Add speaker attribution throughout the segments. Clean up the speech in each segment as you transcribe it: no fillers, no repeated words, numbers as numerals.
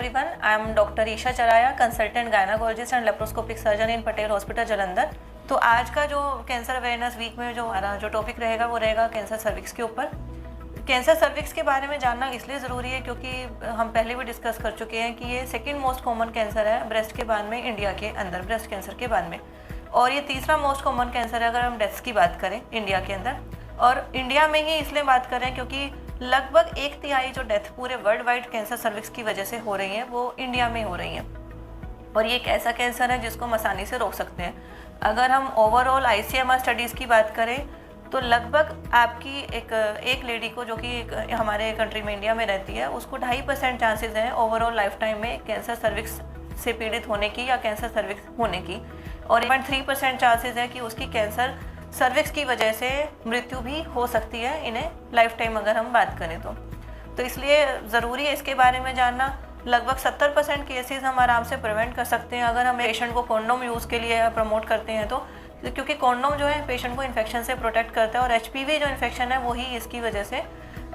Speaker 1: everyone. I am Dr. Isha Charaya, consultant gynaecologist and laparoscopic surgeon in Patel hospital Jalandhar. तो आज का जो कैंसर अवेयरनेस वीक में जो हमारा जो टॉपिक रहेगा वो रहेगा कैंसर सर्विक्स के ऊपर। कैंसर सर्विक्स के बारे में जानना इसलिए ज़रूरी है क्योंकि हम पहले भी डिस्कस कर चुके हैं कि ये सेकंड मोस्ट कॉमन कैंसर है ब्रेस्ट के बाद में, इंडिया के अंदर ब्रेस्ट कैंसर के बाद में, और ये तीसरा मोस्ट कॉमन कैंसर है अगर हम डेथ्स की बात करें इंडिया के अंदर। और इंडिया में ही इसलिए बात करें क्योंकि लगभग 1/3 जो डेथ पूरे वर्ल्ड वाइड कैंसर सर्विक्स की वजह से हो रही हैं वो इंडिया में हो रही हैं। और ये एक ऐसा कैंसर है जिसको हम आसानी से रोक सकते हैं। अगर हम ओवरऑल ICMR स्टडीज़ की बात करें तो लगभग आपकी एक लेडी को जो कि हमारे कंट्री में इंडिया में रहती है उसको 2.5% चांसेस हैं ओवरऑल लाइफ टाइम में कैंसर सर्विक्स से पीड़ित होने की या कैंसर सर्विक्स होने की, और 3% चांसेस है कि उसकी कैंसर सर्विक्स की वजह से मृत्यु भी हो सकती है इन्हें लाइफ टाइम अगर हम बात करें तो इसलिए ज़रूरी है इसके बारे में जानना। लगभग 70% केसेस हम आराम से प्रिवेंट कर सकते हैं अगर हम पेशेंट को कॉन्डोम यूज़ के लिए प्रमोट करते हैं तो क्योंकि कॉन्डोम जो है पेशेंट को इन्फेक्शन से प्रोटेक्ट करता है, और HPV जो इन्फेक्शन है वही इसकी वजह से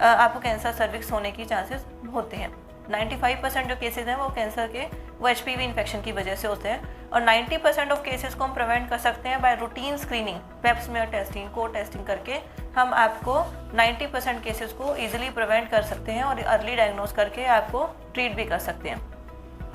Speaker 1: आपको कैंसर सर्विक्स होने की चांसेस होते हैं। 95% जो केसेस हैं वो कैंसर के वो HPV इन्फेक्शन की वजह से होते हैं, और 90% ऑफ केसेस को हम प्रिवेंट कर सकते हैं by routine screening, pap smear testing, को टेस्टिंग करके हम आपको 90% केसेस को ईजिली प्रिवेंट कर सकते हैं और अर्ली डायग्नोज करके आपको ट्रीट भी कर सकते हैं।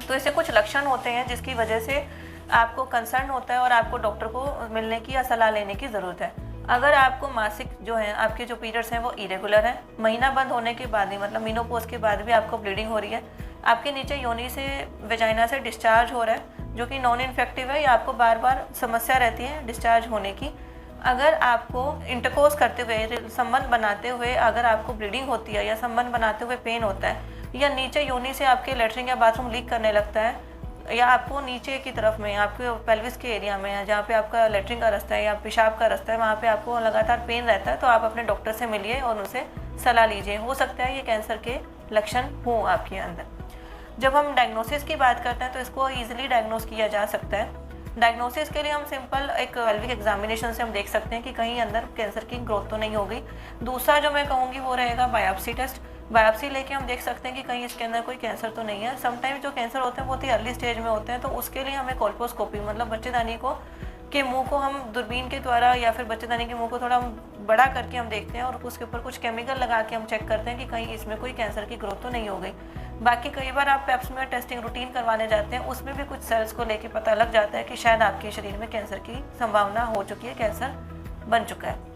Speaker 1: तो इससे कुछ लक्षण होते हैं जिसकी वजह से आपको कंसर्न होता है और आपको डॉक्टर को मिलने की या सलाह लेने की ज़रूरत है। अगर आपको मासिक जो है आपके जो पीरियड्स हैं वो इरेगुलर हैं, महीना बंद होने के बाद ही मतलब मीनोपॉज के बाद भी आपको ब्लीडिंग हो रही है, आपके नीचे योनि से वेजाइना से डिस्चार्ज हो रहा है जो कि नॉन इन्फेक्टिव है या आपको बार बार समस्या रहती है डिस्चार्ज होने की, अगर आपको इंटरकोर्स करते हुए संबंध बनाते हुए अगर आपको ब्लीडिंग होती है या संबंध बनाते हुए पेन होता है, या नीचे योनि से आपके लेटरिन या बाथरूम लीक करने लगता है, या आपको नीचे की तरफ में आपके पेल्विस के एरिया में जहाँ पे आपका लेटरिन का रास्ता है या पेशाब का रास्ता है वहाँ पे आपको लगातार पेन रहता है, तो आप अपने डॉक्टर से मिलिए और उनसे सलाह लीजिए। हो सकता है ये कैंसर के लक्षण हों आपके अंदर। जब हम डायग्नोसिस की बात करते हैं तो इसको ईजिली डायग्नोस किया जा सकता है। डायग्नोसिस के लिए हम सिंपल एक पेल्विक एग्जामिनेशन से हम देख सकते हैं कि कहीं अंदर कैंसर की ग्रोथ तो नहीं हो गई। दूसरा जो मैं कहूँगी वो रहेगा बायोप्सी टेस्ट। बायोप्सी लेके हम देख सकते हैं कि कहीं इसके अंदर कोई कैंसर तो नहीं है। समटाइम्स जो कैंसर होते हैं बहुत ही अर्ली स्टेज में होते हैं, तो उसके लिए हमें कोल्पोस्कोपी मतलब बच्चेदानी के मुंह को हम दूरबीन के द्वारा या फिर बच्चेदानी के मुंह को थोड़ा बड़ा करके हम देखते हैं और उसके ऊपर कुछ केमिकल लगा के हम चेक करते हैं कि कहीं इसमें कोई कैंसर की ग्रोथ तो नहीं हो गई। बाकी कई बार आप पेप्समेयर टेस्टिंग रूटीन करवाने जाते हैं, उसमें भी कुछ सेल्स को लेके पता लग जाता है कि शायद आपके शरीर में कैंसर की संभावना हो चुकी है, कैंसर बन चुका है।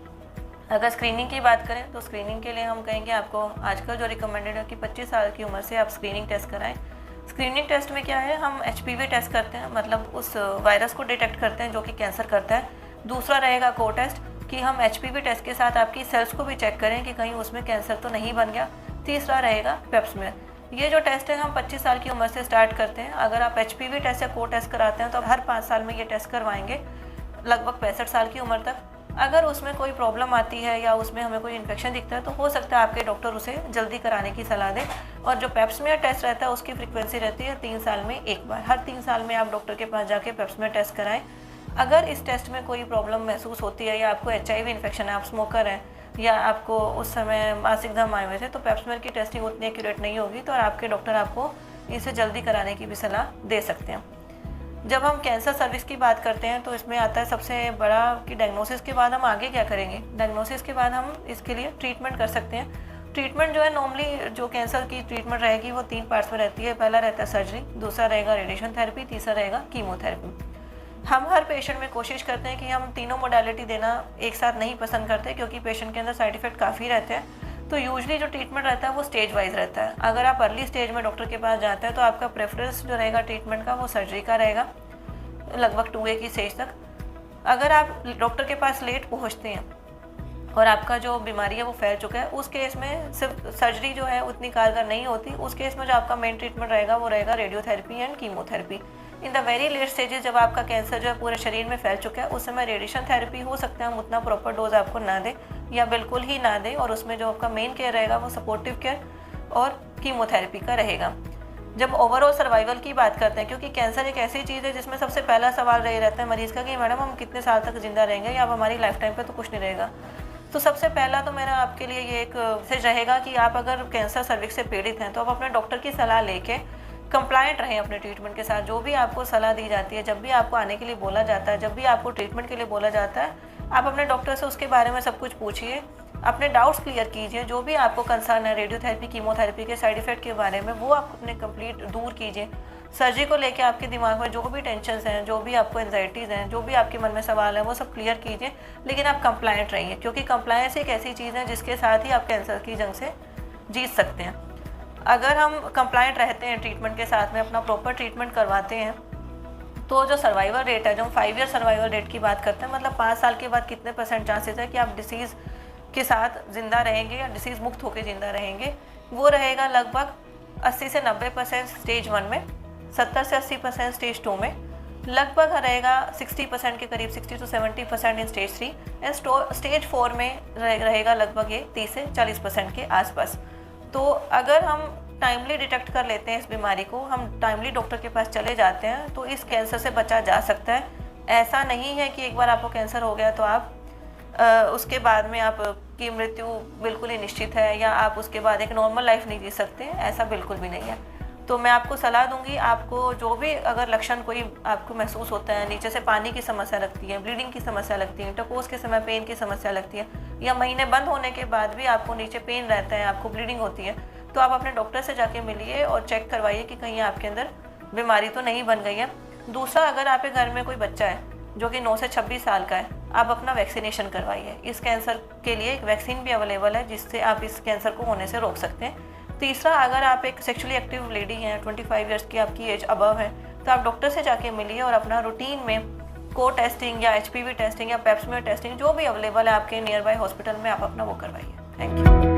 Speaker 1: अगर स्क्रीनिंग की बात करें तो स्क्रीनिंग के लिए हम कहेंगे आपको आजकल जो रिकमेंडेड है कि 25 साल की उम्र से आप स्क्रीनिंग टेस्ट कराएं। स्क्रीनिंग टेस्ट में क्या है, हम HPV टेस्ट करते हैं, मतलब उस वायरस को डिटेक्ट करते हैं जो कि कैंसर करता है। दूसरा रहेगा को टेस्ट कि हम HPV टेस्ट के साथ आपकी सेल्स को भी चेक करें कि कहीं उसमें कैंसर तो नहीं बन गया। तीसरा रहेगा पेप्समेयर। ये जो टेस्ट है हम 25 साल की उम्र से स्टार्ट करते हैं। अगर आप HPV टेस्ट या को टेस्ट कराते हैं तो आप हर 5 साल में ये टेस्ट करवाएंगे लगभग 65 साल की उम्र तक। अगर उसमें कोई प्रॉब्लम आती है या उसमें हमें कोई इन्फेक्शन दिखता है तो हो सकता है आपके डॉक्टर उसे जल्दी कराने की सलाह दें। और जो पेप्समेयर टेस्ट रहता है उसकी फ्रीक्वेंसी रहती है 3 साल में एक बार। हर 3 साल में आप डॉक्टर के पास जाके पेप्समेयर टेस्ट कराएं। अगर इस टेस्ट में कोई प्रॉब्लम महसूस होती है या आपको HIV इन्फेक्शन है, आप स्मोकर हैं या आपको उस समय मासिक धर्म आए हुए थे, तो पेप्समेयर की टेस्टिंग उतनी एक्यूरेट नहीं होगी, तो आपके डॉक्टर आपको इसे जल्दी कराने की भी सलाह दे सकते हैं। जब हम कैंसर सर्विस की बात करते हैं तो इसमें आता है सबसे बड़ा कि डायग्नोसिस के बाद हम आगे क्या करेंगे। डायग्नोसिस के बाद हम इसके लिए ट्रीटमेंट कर सकते हैं। ट्रीटमेंट जो है नॉर्मली जो कैंसर की ट्रीटमेंट रहेगी वो 3 पार्ट्स में रहती है। पहला रहता है सर्जरी, दूसरा रहेगा रेडिएशन थेरेपी, तीसरा रहेगा कीमोथेरेपी। हम हर पेशेंट में कोशिश करते हैं कि हम तीनों मोडालिटी देना एक साथ नहीं पसंद करते क्योंकि पेशेंट के अंदर साइड इफेक्ट काफ़ी रहते हैं। तो यूजली जो ट्रीटमेंट रहता है वो स्टेज वाइज रहता है। अगर आप अर्ली स्टेज में डॉक्टर के पास जाते हैं तो आपका प्रेफरेंस जो रहेगा ट्रीटमेंट का वो सर्जरी का रहेगा लगभग 2A की स्टेज तक। अगर आप डॉक्टर के पास लेट पहुंचते हैं और आपका जो बीमारी है वो फैल चुका है, उस केस में सिर्फ सर्जरी जो है उतनी कारगर नहीं होती। उस केस में जो आपका मेन ट्रीटमेंट रहेगा वो रहेगा radiotherapy and chemotherapy. In the very late stages जब आपका कैंसर जो है पूरे शरीर में फैल चुका है, उस समय रेडिएशन थेरेपी हो सकता है हम उतना प्रॉपर डोज आपको ना दें या बिल्कुल ही ना दें, और उसमें जो आपका मेन केयर रहेगा वो सपोर्टिव केयर और कीमोथेरेपी का रहेगा। जब ओवरऑल सर्वाइवल की बात करते हैं, क्योंकि कैंसर एक ऐसी चीज़ है जिसमें सबसे पहला सवाल रह रहता है मरीज़ का कि मैडम हम कितने साल तक जिंदा रहेंगे या अब हमारी लाइफ टाइम पे तो कुछ नहीं रहेगा। तो सबसे पहला तो मेरा आपके लिए ये एक मैसेज रहेगा कि आप अगर कैंसर सर्विक्स से पीड़ित हैं तो आप अपने डॉक्टर की सलाह लेके कंप्लायंट रहें अपने ट्रीटमेंट के साथ। जो भी आपको सलाह दी जाती है, जब भी आपको आने के लिए बोला जाता है, जब भी आपको ट्रीटमेंट के लिए बोला जाता है, आप अपने डॉक्टर से उसके बारे में सब कुछ पूछिए, अपने डाउट्स क्लियर कीजिए। जो भी आपको कंसर्न है रेडियोथेरेपी, कीमोथेरेपी के साइड इफेक्ट के बारे में, वो आप अपने कंप्लीट दूर कीजिए। सर्जरी को लेके आपके दिमाग में जो भी टेंशन्स हैं, जो भी आपको एंजाइटीज़ हैं, जो भी आपके मन में सवाल है, वो सब क्लियर कीजिए। लेकिन आप कंप्लायंट रहिए, क्योंकि कंप्लायंस एक ऐसी चीज़ है जिसके साथ ही आप कैंसर की जंग से जीत सकते हैं। अगर हम कंप्लायंट रहते हैं ट्रीटमेंट के साथ में, अपना प्रॉपर ट्रीटमेंट करवाते हैं, तो जो सर्वाइवल रेट है, जो हम 5 ईयर सर्वाइवल रेट की बात करते हैं, मतलब 5 साल के बाद कितने % चांसेस है कि आप डिसीज़ के साथ ज़िंदा रहेंगे या डिसीज़ मुक्त होकर ज़िंदा रहेंगे, वो रहेगा लगभग 80 से 90% स्टेज 1 में, 70 से 80% स्टेज 2 में, लगभग रहेगा 60% के करीब, 60 to 70% in stage 3 and stage 4 में रहेगा लगभग ये 30 से 40% के आसपास। तो अगर हम टाइमली डिटेक्ट कर लेते हैं इस बीमारी को, हम टाइमली डॉक्टर के पास चले जाते हैं, तो इस कैंसर से बचा जा सकता है। ऐसा नहीं है कि एक बार आपको कैंसर हो गया तो आप उसके बाद में आपकी मृत्यु बिल्कुल ही निश्चित है, या आप उसके बाद एक नॉर्मल लाइफ नहीं जी सकते, ऐसा बिल्कुल भी नहीं है। तो मैं आपको सलाह दूंगी, आपको जो भी अगर लक्षण कोई आपको महसूस होता है, नीचे से पानी की समस्या लगती है, ब्लीडिंग की समस्या लगती है, इंटरकोर्स के समय पेन की समस्या लगती है, या महीने बंद होने के बाद भी आपको नीचे पेन रहता है, आपको ब्लीडिंग होती है, तो आप अपने डॉक्टर से जाके मिलिए और चेक करवाइए कि कहीं आपके अंदर बीमारी तो नहीं बन गई है। दूसरा, अगर आपके घर में कोई बच्चा है जो कि 9 से 26 साल का है, आप अपना वैक्सीनेशन करवाइए। इस कैंसर के लिए एक वैक्सीन भी अवेलेबल है जिससे आप इस कैंसर को होने से रोक सकते हैं। तीसरा, अगर आप एक सेक्सुअली एक्टिव लेडी हैं, 25 ईयर्स की आपकी एज अबव है, तो आप डॉक्टर से जाके मिलिए और अपना रूटीन में को टेस्टिंग या HPV टेस्टिंग या पेप्समियर टेस्टिंग जो भी अवेलेबल है आपके नियर बाय हॉस्पिटल में, आप अपना वो करवाइए। Thank you.